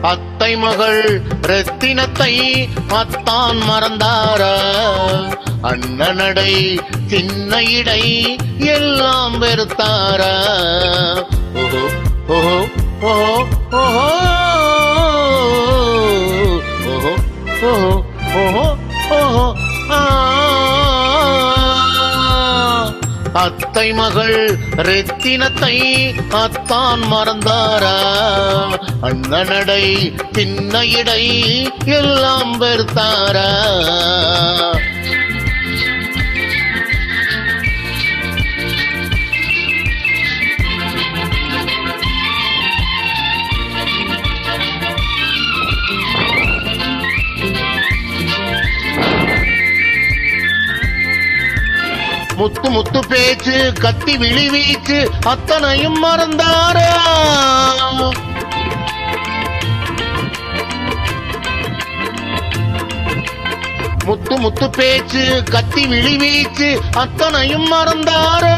அத்தை மகள் ரத்தினத்தை அத்தான் மறந்தாரா? அண்ணனடை சின்ன இடை எல்லாம் வெறுத்தாரா? ஓஹோ ஓஹோ ஓஹோ ஓஹோ ஓஹோ ஓஹோ ஓஹோ ஓஹோ அத்தை மகள் ரத்தினத்தை அத்தான் மறந்தாரா? அண்ணனடை சின்ன இடை எல்லாம் வெறுத்தாரா? முத்து முத்து பேச்சு கத்தி விழி வீச்சு அத்தனையும் மறந்தாரா? முத்து முத்து பேச்சு கத்தி விழி வீச்சு அத்தனையும் மறந்தாரா?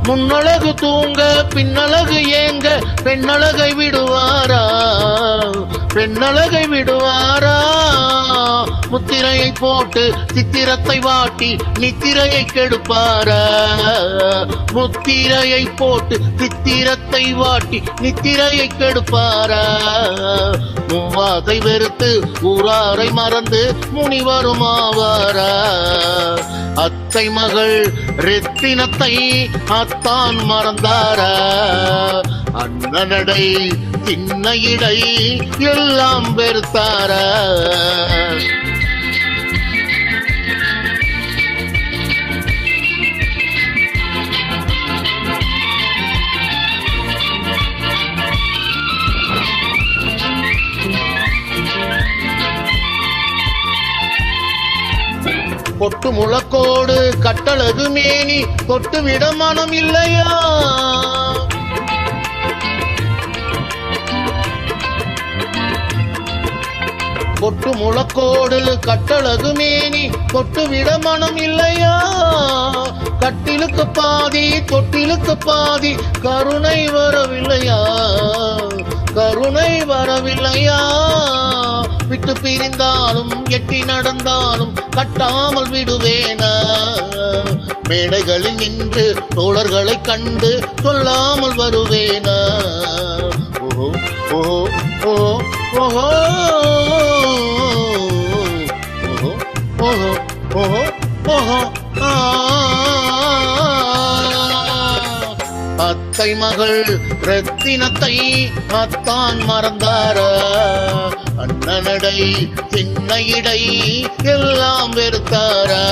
முன்னழகு தூங்க பின்னழகு ஏங்க பெண்ணழகை விடுவாரா? பெண்ணழகை விடுவாரா? முத்திரையை போட்டு சித்திரத்தை வாட்டி நித்திரையை கெடுப்பாரா? முத்திரையை போட்டு சித்திரத்தை வாட்டி நித்திரையை கெடுப்பாரா? மூவாதை வெறுத்து ஊராரை மறந்து முனிவருமாவாரா? அத்தை மகள் ரத்தினத்தை அத்தான் மறந்தாரா? அண்ணனடை சின்ன இடை எல்லாம் வெறுத்தாரா? பொட்டு முழக்கோடு கட்டழகு மேனி தொட்டு விட மனம் இல்லையா? பொட்டு முழக்கோடு கட்டழகு மேனி தொட்டு விட மனம் இல்லையா? கட்டிலுக்கு பாதி தொட்டிலுக்கு பாதி கருணை வரவில்லையா? கருணை வரவில்லையா? விட்டு பிரிந்தாலும் எட்டி நடந்தாலும் கட்டாமல் விடுவேனா? மேடைகளில் நின்று தோழர்களை கண்டு சொல்லாமல் வருவேனா? ஓஹோ ஓஹோ ஓஹோ ஓஹோ ஓஹோ ஓஹோ ஓஹோ அத்தை மகள் ரத்தினத்தை அத்தான் மறந்தாரா? அண்ணனடை சின்ன இடை எல்லாம் வெறுத்தாரா?